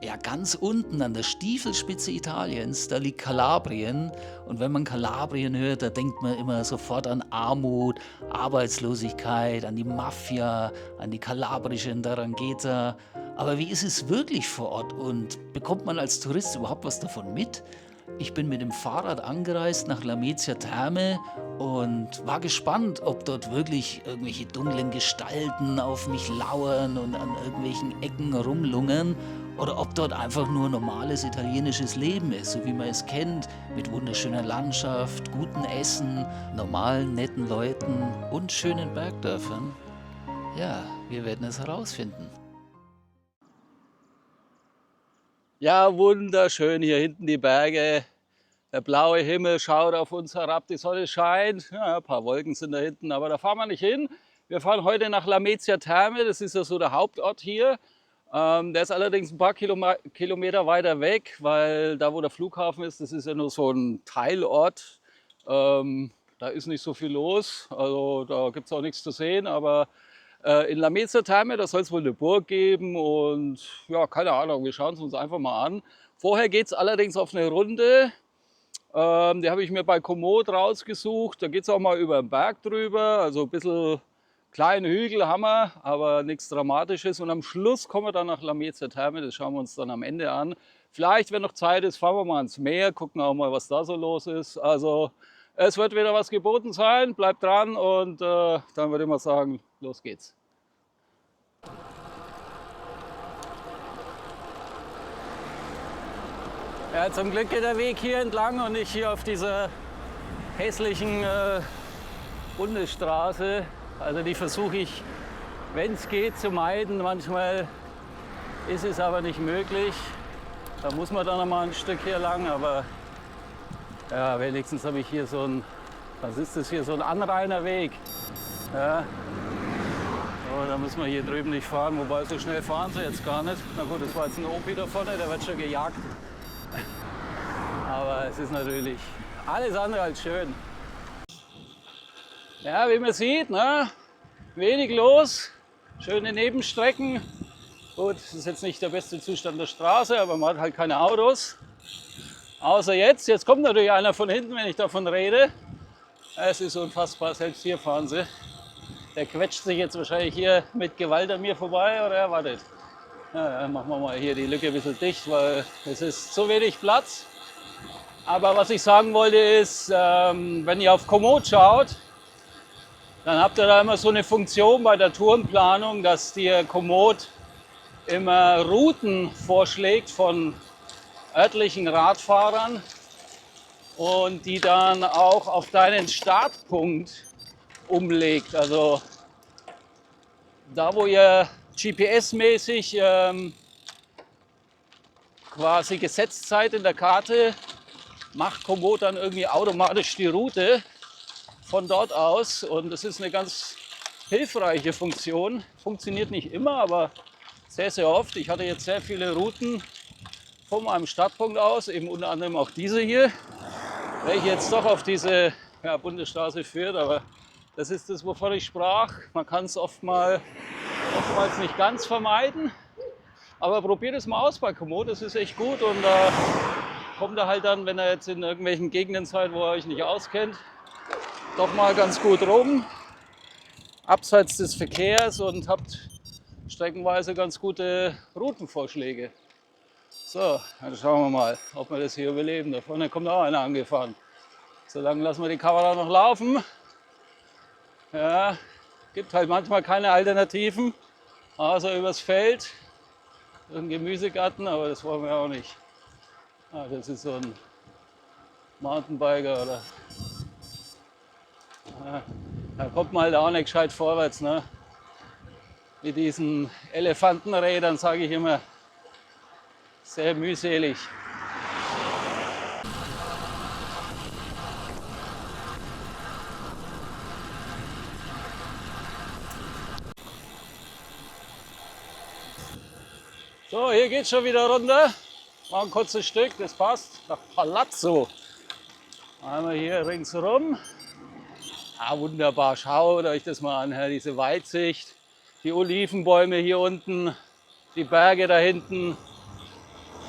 Ja, ganz unten an der Stiefelspitze Italiens, da liegt Kalabrien. Und wenn man Kalabrien hört, da denkt man immer sofort an Armut, Arbeitslosigkeit, an die Mafia, an die kalabrische 'Ndrangheta. Aber wie ist es wirklich vor Ort und bekommt man als Tourist überhaupt was davon mit? Ich bin mit dem Fahrrad angereist nach Lamezia Terme und war gespannt, ob dort wirklich irgendwelche dunklen Gestalten auf mich lauern und an irgendwelchen Ecken rumlungern oder ob dort einfach nur normales italienisches Leben ist, so wie man es kennt, mit wunderschöner Landschaft, gutem Essen, normalen, netten Leuten und schönen Bergdörfern. Ja, wir werden es herausfinden. Ja, wunderschön hier hinten die Berge. Der blaue Himmel schaut auf uns herab, die Sonne scheint. Ja, ein paar Wolken sind da hinten, aber da fahren wir nicht hin. Wir fahren heute nach Lamezia Terme, das ist ja so der Hauptort hier. Der ist allerdings ein paar Kilometer weiter weg, weil da, wo der Flughafen ist, das ist ja nur so ein Teilort. Da ist nicht so viel los, also da gibt es auch nichts zu sehen, aber in Lamezia Terme, da soll es wohl eine Burg geben und ja, keine Ahnung, wir schauen es uns einfach mal an. Vorher geht es allerdings auf eine Runde, die habe ich mir bei Komoot rausgesucht. Da geht es auch mal über den Berg drüber, also ein bisschen kleine Hügel haben wir, aber nichts Dramatisches. Und am Schluss kommen wir dann nach Lamezia Terme, das schauen wir uns dann am Ende an. Vielleicht, wenn noch Zeit ist, fahren wir mal ans Meer, gucken auch mal, was da so los ist. Also es wird wieder was geboten sein, bleibt dran und dann würde ich mal sagen, los geht's. Ja, zum Glück geht der Weg hier entlang und nicht hier auf dieser hässlichen Bundesstraße. Also die versuche ich, wenn es geht, zu meiden. Manchmal ist es aber nicht möglich. Da muss man dann noch mal ein Stück hier lang, aber ja, wenigstens habe ich hier so ein, was ist das hier, so ein Anrainerweg. Ja. So, da müssen wir hier drüben nicht fahren, wobei so schnell fahren sie jetzt gar nicht. Na gut, das war jetzt ein Opi da vorne, der wird schon gejagt. Aber es ist natürlich alles andere als schön. Ja, wie man sieht, ne? Wenig los, schöne Nebenstrecken. Gut, das ist jetzt nicht der beste Zustand der Straße, aber man hat halt keine Autos. Außer jetzt. Jetzt kommt natürlich einer von hinten, wenn ich davon rede. Es ist unfassbar, selbst hier fahren sie. Der quetscht sich jetzt wahrscheinlich hier mit Gewalt an mir vorbei oder er wartet. Ja, dann machen wir mal hier die Lücke ein bisschen dicht, weil es ist zu wenig Platz. Aber was ich sagen wollte ist, wenn ihr auf Komoot schaut, dann habt ihr da immer so eine Funktion bei der Tourenplanung, dass dir Komoot immer Routen vorschlägt von örtlichen Radfahrern und die dann auch auf deinen Startpunkt umlegt. Also da, wo ihr GPS-mäßig quasi gesetzt seid in der Karte, macht Komoot dann irgendwie automatisch die Route von dort aus. Und das ist eine ganz hilfreiche Funktion. Funktioniert nicht immer, aber sehr, sehr oft. Ich hatte jetzt sehr viele Routen von meinem Startpunkt aus, eben unter anderem auch diese hier, welche jetzt doch auf diese Bundesstraße führt. Aber das ist das, wovon ich sprach. Man kann es oftmals nicht ganz vermeiden. Aber probiert es mal aus bei Komoot, das ist echt gut. Und kommt ihr halt dann, wenn ihr jetzt in irgendwelchen Gegenden seid, wo ihr euch nicht auskennt, doch mal ganz gut rum, abseits des Verkehrs und habt streckenweise ganz gute Routenvorschläge. So, dann schauen wir mal, ob wir das hier überleben. Da vorne kommt auch einer angefahren. So lange lassen wir die Kamera noch laufen. Ja, gibt halt manchmal keine Alternativen, außer übers Feld, ein Gemüsegarten, aber das wollen wir auch nicht. Ah, das ist so ein Mountainbiker oder. Ja, da kommt man halt auch nicht gescheit vorwärts. Ne? Mit diesen Elefantenrädern, sage ich immer, sehr mühselig. So, hier geht's schon wieder runter. Mal ein kurzes Stück, das passt. Nach Palazzo. Einmal hier ringsherum. Ah, wunderbar, schaut euch das mal an, diese Weitsicht. Die Olivenbäume hier unten, die Berge da hinten.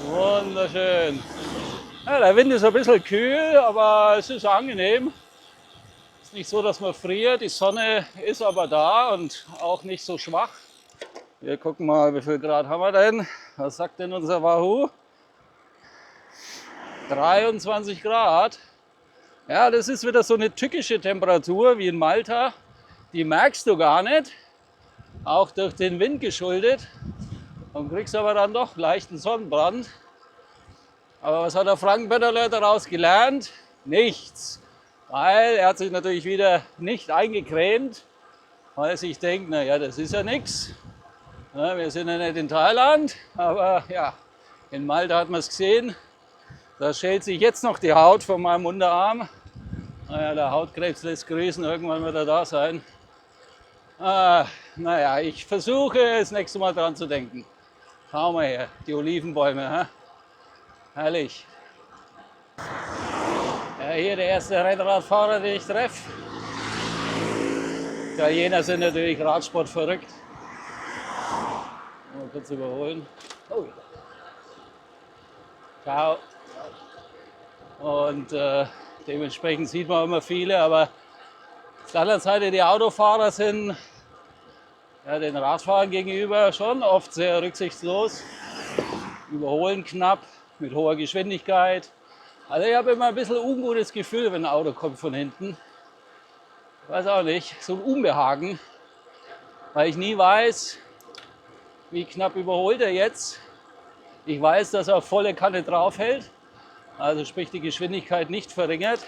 Wunderschön. Ja, der Wind ist ein bisschen kühl, aber es ist angenehm. Es ist nicht so, dass man friert. Die Sonne ist aber da und auch nicht so schwach. Wir gucken mal, wie viel Grad haben wir denn? Was sagt denn unser Wahoo? 23 Grad. Ja, das ist wieder so eine tückische Temperatur wie in Malta. Die merkst du gar nicht, auch durch den Wind geschuldet. Und kriegst aber dann doch leichten Sonnenbrand. Aber was hat der Frank Bötterle daraus gelernt? Nichts. Weil er hat sich natürlich wieder nicht eingecremt, weil er sich denkt, naja, das ist ja nichts. Wir sind ja nicht in Thailand, aber ja, in Malta hat man es gesehen. Da schält sich jetzt noch die Haut von meinem Unterarm. Naja, der Hautkrebs lässt grüßen, irgendwann wird er da sein. Naja, ich versuche das nächste Mal dran zu denken. Schau mal her, die Olivenbäume. Hä? Herrlich. Ja, hier der erste Rennradfahrer, den ich treffe. Italiener sind natürlich Radsport verrückt. Mal kurz überholen. Oh. Ciao. Und dementsprechend sieht man immer viele, aber auf der anderen Seite die Autofahrer sind ja, den Radfahrern gegenüber schon oft sehr rücksichtslos, überholen knapp mit hoher Geschwindigkeit. Also ich habe immer ein bisschen ungutes Gefühl, wenn ein Auto kommt von hinten. Ich weiß auch nicht, so ein Unbehagen, weil ich nie weiß, wie knapp überholt er jetzt. Ich weiß, dass er auf volle Kanne draufhält, also sprich die Geschwindigkeit nicht verringert,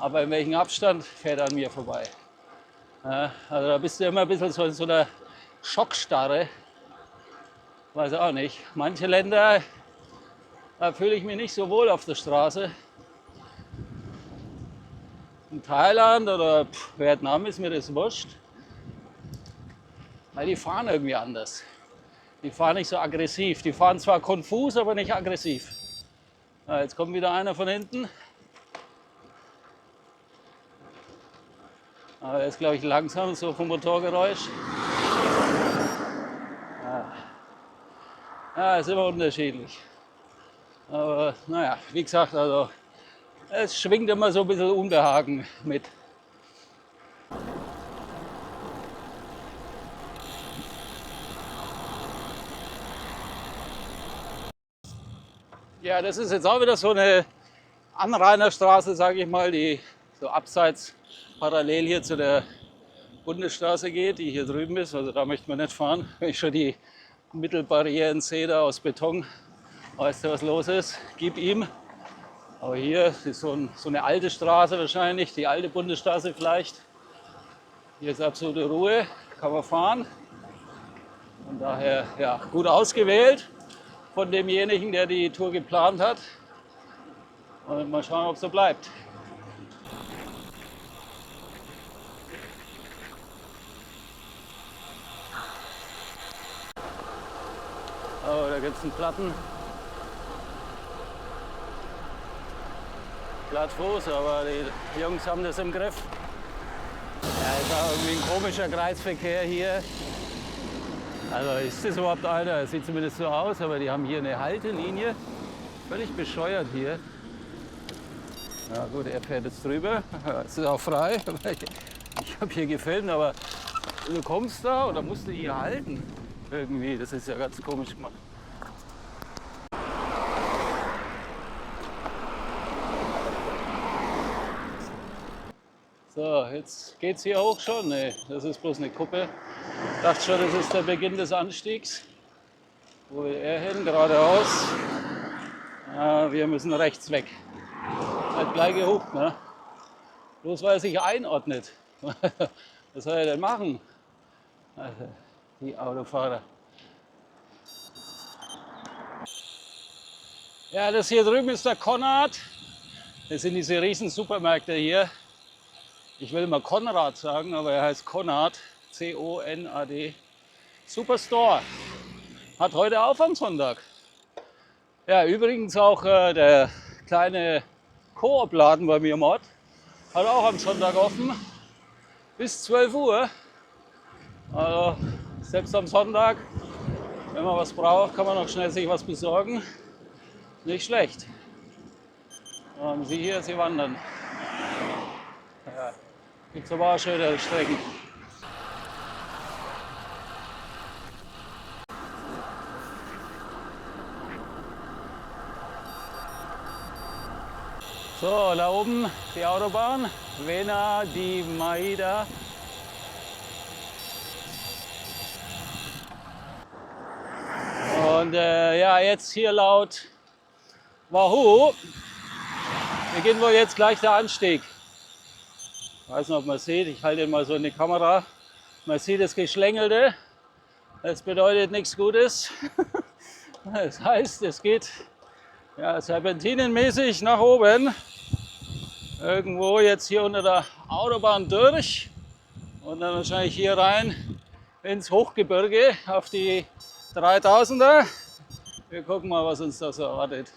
aber in welchem Abstand fährt er an mir vorbei. Ja, also da bist du immer ein bisschen so in so einer Schockstarre. Weiß auch nicht. Manche Länder, da fühle ich mich nicht so wohl auf der Straße. In Thailand oder Vietnam ist mir das wurscht. Weil die fahren irgendwie anders. Die fahren nicht so aggressiv. Die fahren zwar konfus, aber nicht aggressiv. Ja, jetzt kommt wieder einer von hinten. Aber er ist, glaube ich, langsam, so vom Motorgeräusch. Ja, ist immer unterschiedlich. Aber naja, wie gesagt, also es schwingt immer so ein bisschen Unbehagen mit. Ja, das ist jetzt auch wieder so eine Anrainerstraße, sage ich mal, die so abseits parallel hier zu der Bundesstraße geht, die hier drüben ist. Also da möchte man nicht fahren. Wenn ich schon die Mittelbarrieren sehe da aus Beton, weißt du, was los ist? Gib ihm. Aber hier ist so eine alte Straße wahrscheinlich, die alte Bundesstraße vielleicht. Hier ist absolute Ruhe, kann man fahren. Von daher ja, gut ausgewählt von demjenigen, der die Tour geplant hat. Und mal schauen, ob es so bleibt. Oh, da gibt es einen Platten. Plattfuß, aber die Jungs haben das im Griff. Ja, ist auch irgendwie ein komischer Kreisverkehr hier. Also ist das überhaupt einer? Es sieht zumindest so aus, aber die haben hier eine Haltelinie. Völlig bescheuert hier. Na gut, er fährt jetzt drüber. Es ist auch frei. Ich habe hier gefilmt, aber du kommst da oder musst du hier halten. Irgendwie, das ist ja ganz komisch gemacht. So, jetzt geht's hier hoch schon. Nee, das ist bloß eine Kuppe. Ich dachte schon, das ist der Beginn des Anstiegs. Wo will er hin? Geradeaus. Wir müssen rechts weg. Hat gleich gehupt, ne? Bloß weil er sich einordnet. Was soll er denn machen? Also, die Autofahrer. Ja, das hier drüben ist der Konrad. Das sind diese riesen Supermärkte hier. Ich will mal Konrad sagen, aber er heißt Konrad. C-O-N-A-D. Superstore. Hat heute auf am Sonntag. Ja, übrigens auch der kleine Coop-Laden bei mir im Ort hat auch am Sonntag offen. Bis 12 Uhr. Also selbst am Sonntag Wenn man was braucht, kann man noch schnell sich was besorgen. Nicht schlecht. Und Sie hier, Sie wandern. Ja. Gibt es aber auch schönere Strecken. So, da oben die Autobahn, Vena di Maida. Und ja, jetzt hier laut Wahoo beginnt wohl jetzt gleich der Anstieg. Ich weiß nicht, ob man es sieht, ich halte ihn mal so in die Kamera. Man sieht das Geschlängelte, das bedeutet nichts Gutes. Das heißt, es geht ja, serpentinenmäßig nach oben. Irgendwo jetzt hier unter der Autobahn durch und dann wahrscheinlich hier rein ins Hochgebirge auf die 3000er. Wir gucken mal, was uns da so erwartet.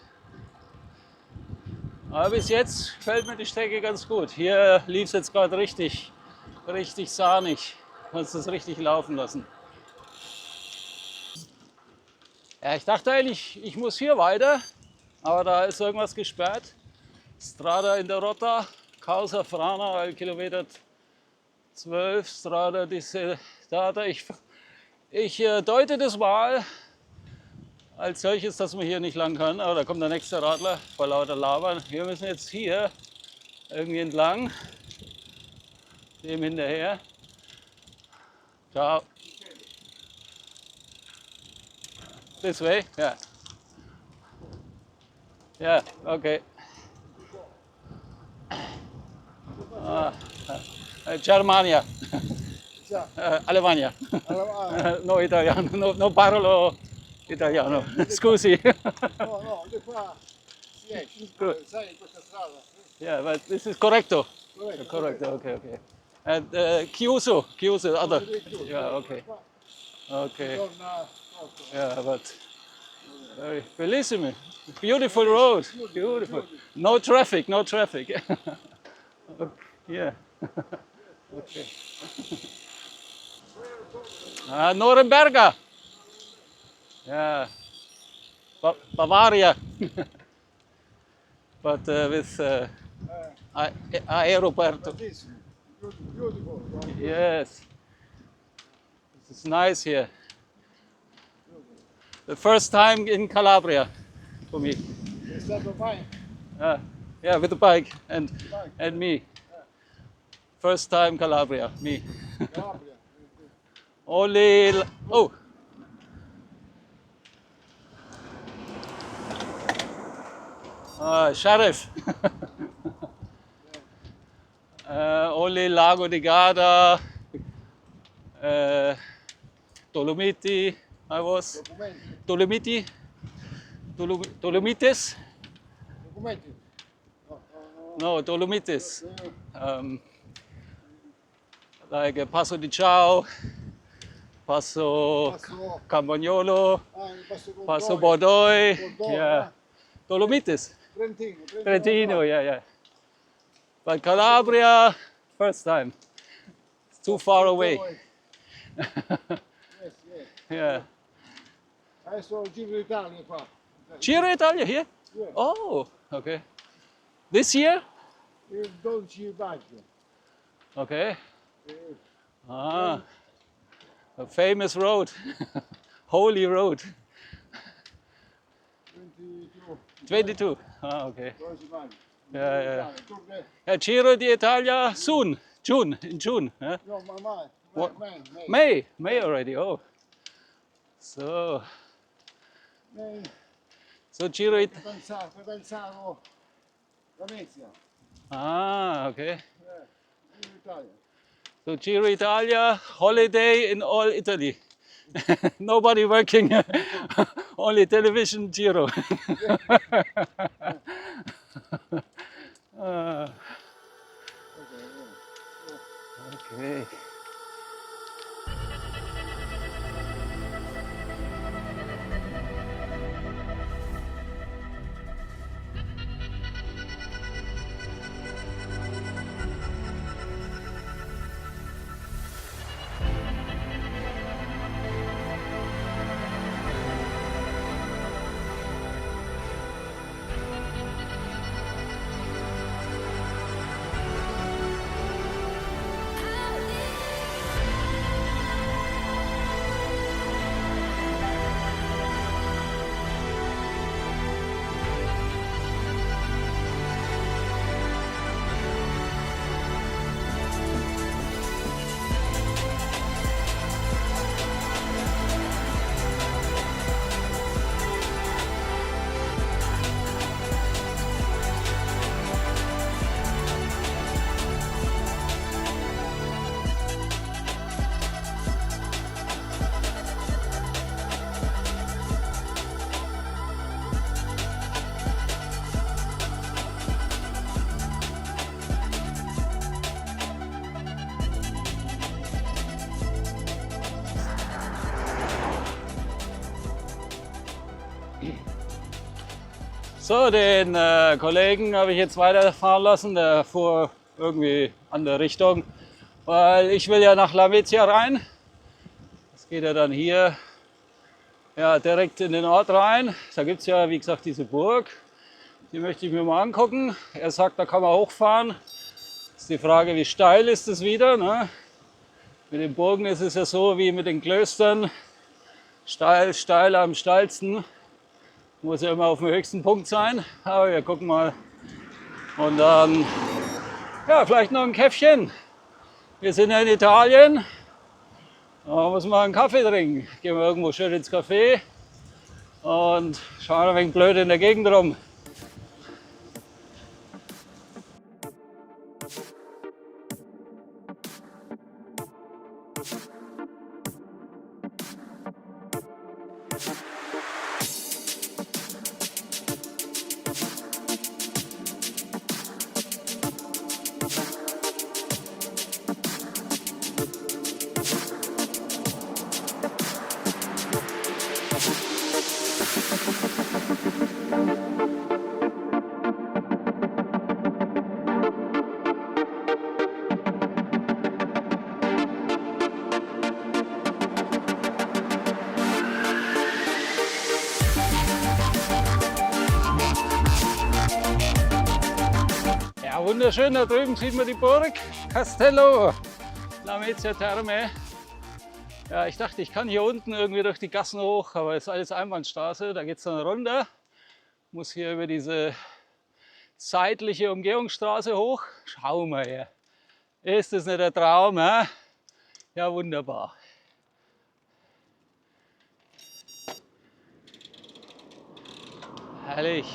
Aber bis jetzt gefällt mir die Strecke ganz gut. Hier lief es jetzt gerade richtig sahnig. Kannst es richtig laufen lassen. Ja, ich dachte eigentlich, ich muss hier weiter, aber da ist irgendwas gesperrt. Strada in der Rota, Causa Frana, Kilometer 12, Strada di Data. Ich deute das mal als solches, dass man hier nicht lang kann. Aber da kommt der nächste Radler vor lauter Labern. Wir müssen jetzt hier irgendwie entlang, dem hinterher. Ciao. This way? Yeah. Yeah, okay. Germania. Alemania. No italiano, no parlo italiano. Scusi. No, di qua si esce, sai, in questa strada. Yeah, but this is correcto. Corretto. Correcto, okay. And chiuso, other. Yeah, okay. Okay. Torna, Yeah, but very bellissimo. Beautiful road. Beautiful. No traffic. Yeah. Okay. Norimberga. Yeah. Bavaria. But with aeroporto. bellissimo, beautiful. Yes. It's nice here. The first time in Calabria for me. È stato mai? Yeah, with the bike and me. First time Calabria, me. Calabria. Only Sheriff. Only Lago di Garda, Dolomiti. I was Documenti? Dolomites. Documenti? No, Dolomites. Like Passo di Ciao, Passo Passo- Campagnolo, il Passo Condoi. Passo Bordoi. Bordoi, Yeah, Dolomites. Trentino. Trentino, yeah. But Calabria, first time. It's too far away. Yes. Yeah. Adesso il Giro d'Italia qua. Giro Italia here? Yeah. Oh, okay. This year? Il 12 maggio. Okay. Eh, Ah, a famous road, holy road. 22. 22. Ah, okay. 12 maggio. Yeah. Tour Giro d'Italia soon, in June. Huh? No, ma mai. What? May. May already. Oh, so Giro Pensavo Venezia. Ah, okay. Giro d'Italia. So Giro Italia, holiday in all Italy. Nobody working, only television Giro. Okay. So, den Kollegen habe ich jetzt weiterfahren lassen. Der fuhr irgendwie andere Richtung, weil ich will ja nach Lamezia rein. Das geht ja dann hier ja, direkt in den Ort rein. Da gibt es ja, wie gesagt, diese Burg. Die möchte ich mir mal angucken. Er sagt, da kann man hochfahren. Ist die Frage, wie steil ist es wieder? Ne? Mit den Burgen ist es ja so wie mit den Klöstern. Steil, steil am steilsten. Muss ja immer auf dem höchsten Punkt sein. Aber wir gucken mal. Und dann, ja, vielleicht noch ein Käffchen. Wir sind ja in Italien. Da muss man einen Kaffee trinken. Gehen wir irgendwo schön ins Café und schauen ein wenig blöd in der Gegend rum. Ja, wunderschön, da drüben sieht man die Burg Castello Lamezia Terme. Ja, ich dachte, ich kann hier unten irgendwie durch die Gassen hoch, aber es ist alles Einbahnstraße, da geht es dann runter. Muss hier über diese seitliche Umgehungsstraße hoch. Schauen wir her. Ist das nicht der Traum? Hä? Ja, wunderbar. Herrlich.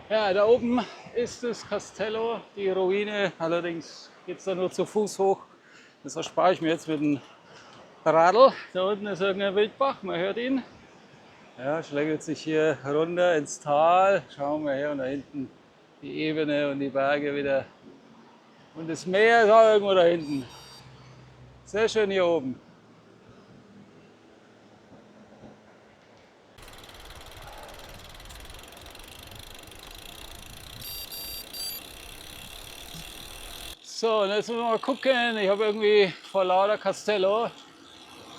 Ja, da oben ist das Castello, die Ruine. Allerdings geht es da nur zu Fuß hoch. Das erspare ich mir jetzt mit dem Radl. Da unten ist irgendein Wildbach, man hört ihn. Ja, schlängelt sich hier runter ins Tal. Schauen wir her und da hinten die Ebene und die Berge wieder. Und das Meer ist auch irgendwo da hinten. Sehr schön hier oben. So, und jetzt müssen wir mal gucken. Ich habe irgendwie vor lauter Castello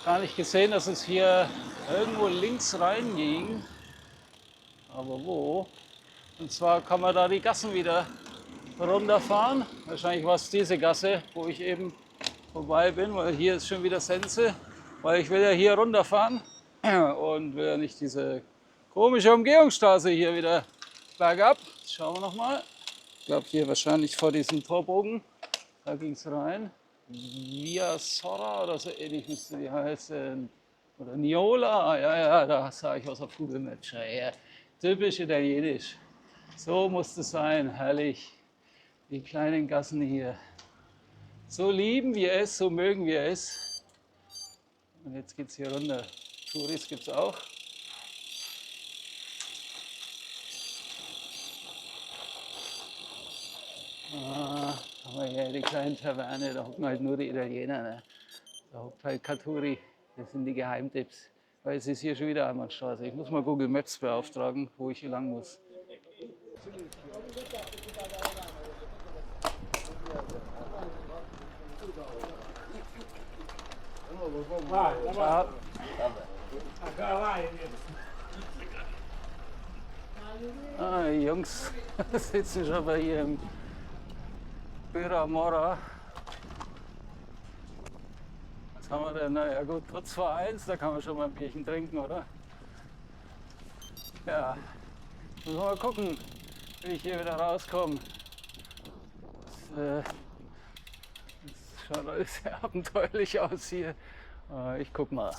gar nicht gesehen, dass es hier irgendwo links reinging. Aber wo? Und zwar kann man da die Gassen wieder runterfahren. Wahrscheinlich war es diese Gasse, wo ich eben vorbei bin, weil hier ist schon wieder Sense. Weil ich will ja hier runterfahren und will ja nicht diese komische Umgehungsstraße hier wieder bergab. Jetzt schauen wir nochmal. Ich glaube hier wahrscheinlich vor diesem Torbogen. Da ging es rein. Via Sora oder so ähnlich müsste die heißen. Oder Niola. Ja, da sah ich was auf Google Maps. Ja, typisch italienisch. So muss es sein. Herrlich. Die kleinen Gassen hier. So lieben wir es, so mögen wir es. Und jetzt geht es hier runter. Touris gibt es auch. Haben wir hier die kleinen Taverne, da hocken halt nur die Italiener. Ne? Da hockt halt Katuri, das sind die Geheimtipps. Weil es ist hier schon wieder Einbahnstraße. Ich muss mal Google Maps beauftragen, wo ich hier lang muss. Ah, die Jungs sitzen schon bei ihrem Birra Mora. Was haben wir denn? Na ja gut, kurz vor 1, da kann man schon mal ein Bierchen trinken, oder? Ja, müssen wir mal gucken, wie ich hier wieder rauskomme. Das schaut alles sehr abenteuerlich aus hier. Ich guck mal.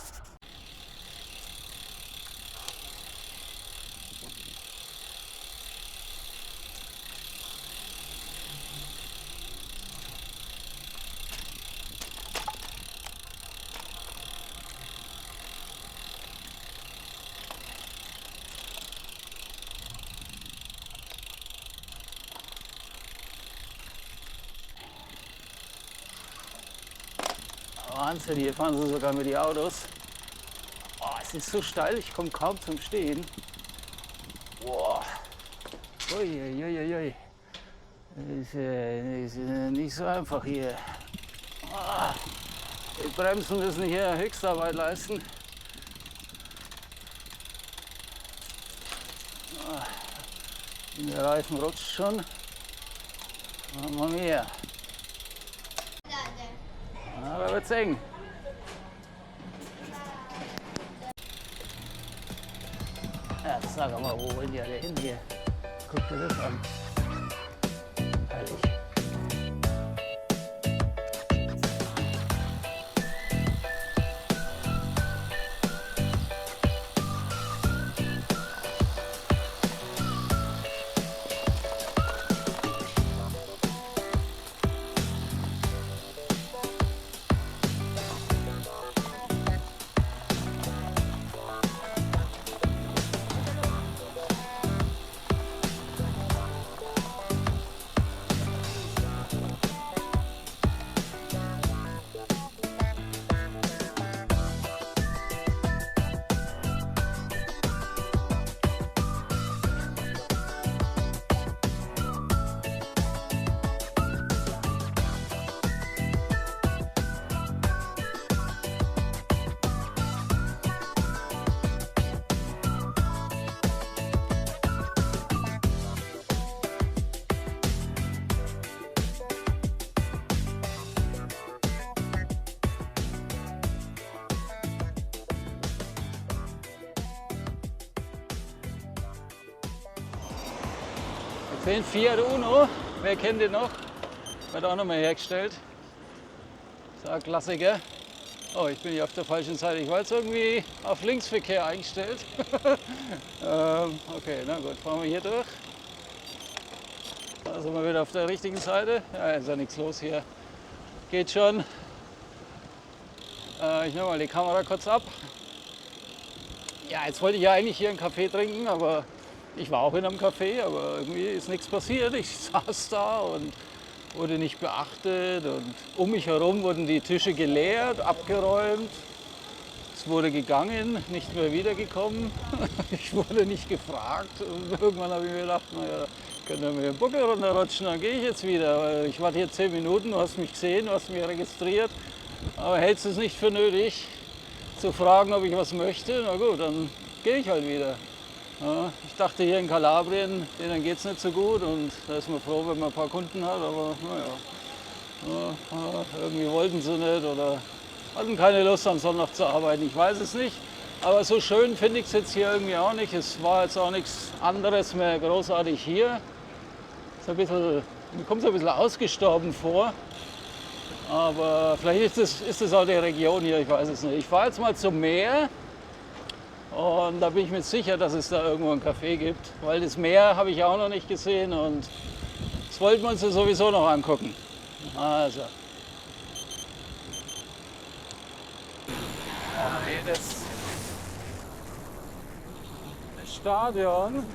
Wahnsinn, hier fahren sie sogar mit den Autos. Oh, es ist so steil, ich komme kaum zum Stehen. Boah. Uiuiuiui. Ist nicht so einfach hier. Ah, die Bremsen müssen hier Höchstarbeit leisten. Ah, der Reifen rutscht schon. Mamma mia. Aber wird's eng. Ja, sag mal, wo will der hin hier? Guck dir das an. Herrlich. Den Fiat Uno, wer kennt den noch? Wird auch noch mal hergestellt. Das ist ein Klassiker. Oh, ich bin hier auf der falschen Seite. Ich war jetzt irgendwie auf Linksverkehr eingestellt. Okay, na gut, fahren wir hier durch. Da sind wir wieder auf der richtigen Seite. Ja, ist ja nichts los hier. Geht schon. Ich nehme mal die Kamera kurz ab. Ja, jetzt wollte ich ja eigentlich hier einen Kaffee trinken, aber ich war auch in einem Café, aber irgendwie ist nichts passiert. Ich saß da und wurde nicht beachtet. Und um mich herum wurden die Tische geleert, abgeräumt. Es wurde gegangen, nicht mehr wiedergekommen. Ich wurde nicht gefragt. Und irgendwann habe ich mir gedacht, naja, könnt ihr mir den Buckel runterrutschen, dann gehe ich jetzt wieder. Weil ich warte hier 10 Minuten, du hast mich gesehen, du hast mich registriert. Aber hältst du es nicht für nötig, zu fragen, ob ich was möchte? Na gut, dann gehe ich halt wieder. Ja, ich dachte, hier in Kalabrien, denen geht es nicht so gut und da ist man froh, wenn man ein paar Kunden hat, aber naja, ja, irgendwie wollten sie nicht oder hatten keine Lust am Sonntag zu arbeiten, ich weiß es nicht. Aber so schön finde ich es jetzt hier irgendwie auch nicht. Es war jetzt auch nichts anderes mehr großartig hier. Mir kommt es ein bisschen ausgestorben vor, aber vielleicht ist es auch die Region hier, ich weiß es nicht. Ich fahre jetzt mal zum Meer. Und da bin ich mir sicher, dass es da irgendwo ein Café gibt, weil das Meer habe ich auch noch nicht gesehen und das wollten wir uns ja sowieso noch angucken. Also. Das Stadion.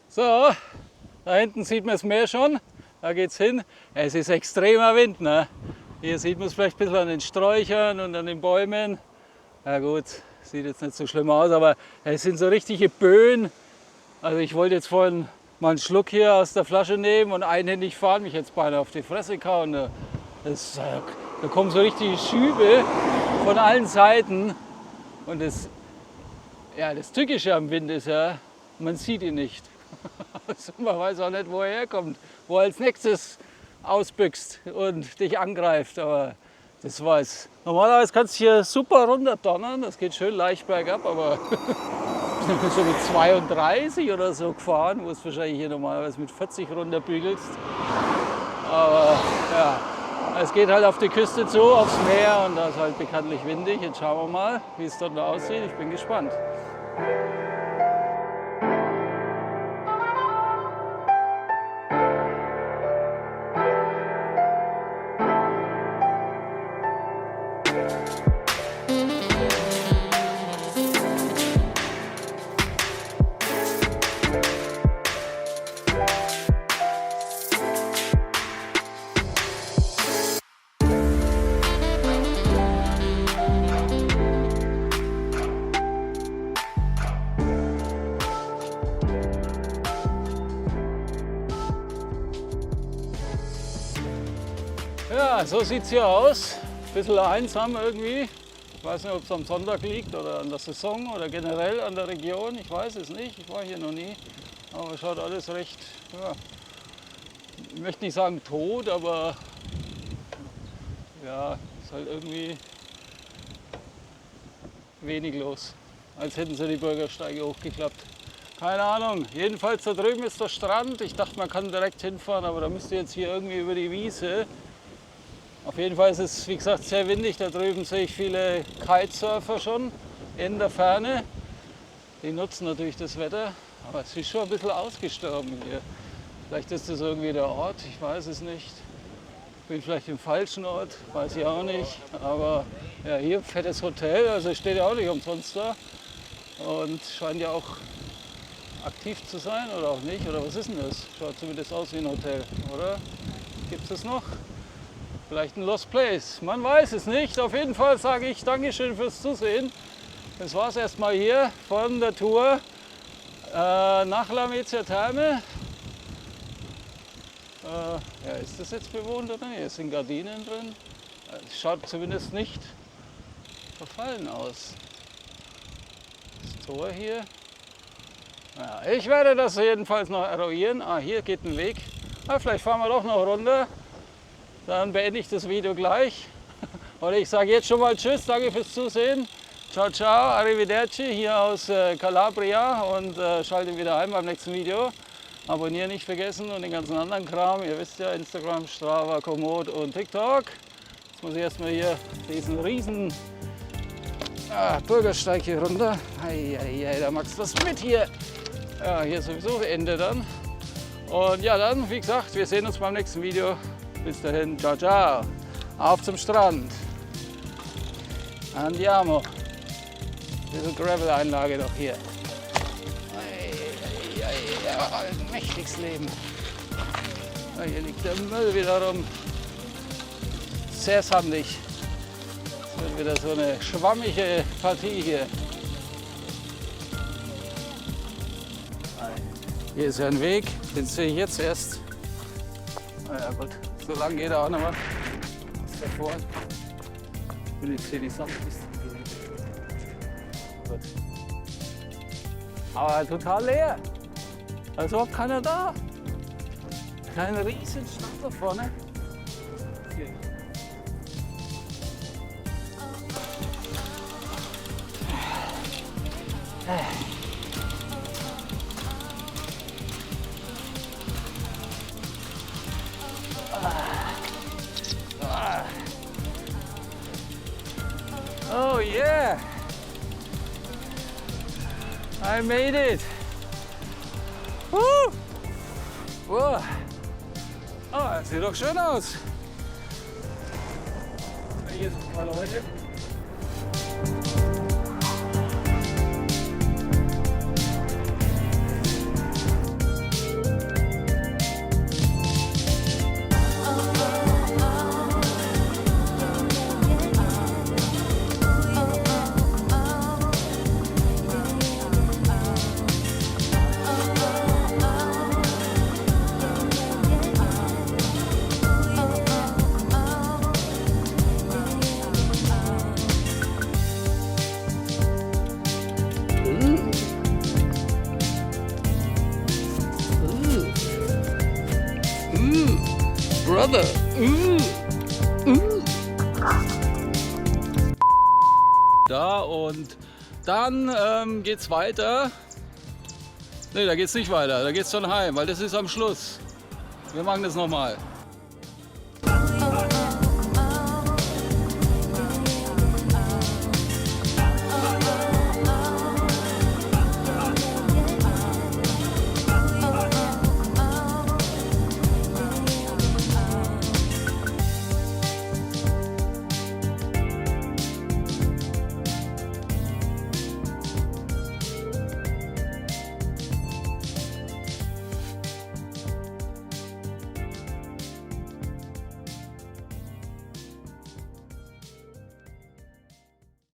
So, da hinten sieht man das Meer schon, da geht's hin. Es ist extremer Wind, ne? Hier sieht man es vielleicht ein bisschen an den Sträuchern und an den Bäumen. Ja gut, sieht jetzt nicht so schlimm aus, aber es sind so richtige Böen. Also ich wollte jetzt vorhin mal einen Schluck hier aus der Flasche nehmen und einhändig fahren, mich jetzt beinahe auf die Fresse kauen. Da kommen so richtige Schübe von allen Seiten. Und das Tückische am Wind ist ja, man sieht ihn nicht. Also man weiß auch nicht, wo er herkommt, wo er als nächstes ausbüchst und dich angreift. Aber das war's. Normalerweise kannst du hier super runterdonnern, das geht schön leicht bergab, aber so mit 32 oder so gefahren, wo es wahrscheinlich hier normalerweise mit 40 runterbügelst. Aber ja, es geht halt auf die Küste zu, aufs Meer und da ist halt bekanntlich windig. Jetzt schauen wir mal, wie es dort aussieht. Ich bin gespannt. Ja, so sieht es hier aus. Ein bisschen einsam irgendwie. Ich weiß nicht, ob es am Sonntag liegt oder an der Saison oder generell an der Region. Ich weiß es nicht. Ich war hier noch nie. Aber es schaut alles recht, ja, ich möchte nicht sagen tot, aber ja, ist halt irgendwie wenig los. Als hätten sie die Bürgersteige hochgeklappt. Keine Ahnung. Jedenfalls da drüben ist der Strand. Ich dachte, man kann direkt hinfahren, aber da müsst ihr jetzt hier irgendwie über die Wiese. Auf jeden Fall ist es, wie gesagt, sehr windig. Da drüben sehe ich viele Kitesurfer schon in der Ferne. Die nutzen natürlich das Wetter, aber es ist schon ein bisschen ausgestorben hier. Vielleicht ist das irgendwie der Ort, ich weiß es nicht. Ich bin vielleicht im falschen Ort, weiß ich auch nicht. Aber ja, hier fettes Hotel, also steht ja auch nicht umsonst da. Und scheint ja auch aktiv zu sein oder auch nicht. Oder was ist denn das? Schaut zumindest aus wie ein Hotel, oder? Gibt es das noch? Vielleicht ein Lost Place, man weiß es nicht. Auf jeden Fall sage ich Dankeschön fürs Zusehen. Das war es erstmal hier von der Tour nach Lamezia Terme. Ja, ist das jetzt bewohnt oder nicht? Es sind Gardinen drin. Es schaut zumindest nicht verfallen aus. Das Tor hier. Ja, ich werde das jedenfalls noch eruieren. Ah, hier geht ein Weg. Ah, vielleicht fahren wir doch noch runter. Dann beende ich das Video gleich. Oder ich sage jetzt schon mal Tschüss, danke fürs Zusehen. Ciao, ciao, arrivederci hier aus Calabria und schalte wieder ein beim nächsten Video. Abonnieren nicht vergessen und den ganzen anderen Kram. Ihr wisst ja, Instagram, Strava, Komoot und TikTok. Jetzt muss ich erstmal hier diesen riesen Bürgersteig hier runter. Eieiei, da magst du das mit hier. Ja, hier sowieso Ende dann. Und ja, dann, wie gesagt, wir sehen uns beim nächsten Video. Bis dahin, ciao, ciao. Auf zum Strand. Andiamo. Diese Gravel-Einlage doch hier. Ein mächtiges Leben. Hier liegt der Müll wieder rum. Sehr sandig. Es wird wieder so eine schwammige Partie hier. Hier ist ja ein Weg, den sehe ich jetzt erst. Na ja gut, so lang geht er auch noch mal. Ist davor. Und ich sehe die Sonne. Gut. Aber total leer. Also überhaupt keiner da. Kein riesen Stadt da vorne. Hier. Oh yeah! I made it! Woo! Wow. Oh, das sieht doch schön aus. Hier sind ein paar Leute. Brother. Da und dann geht's weiter. Ne, da geht's nicht weiter, da geht's schon heim, weil das ist am Schluss. Wir machen das nochmal.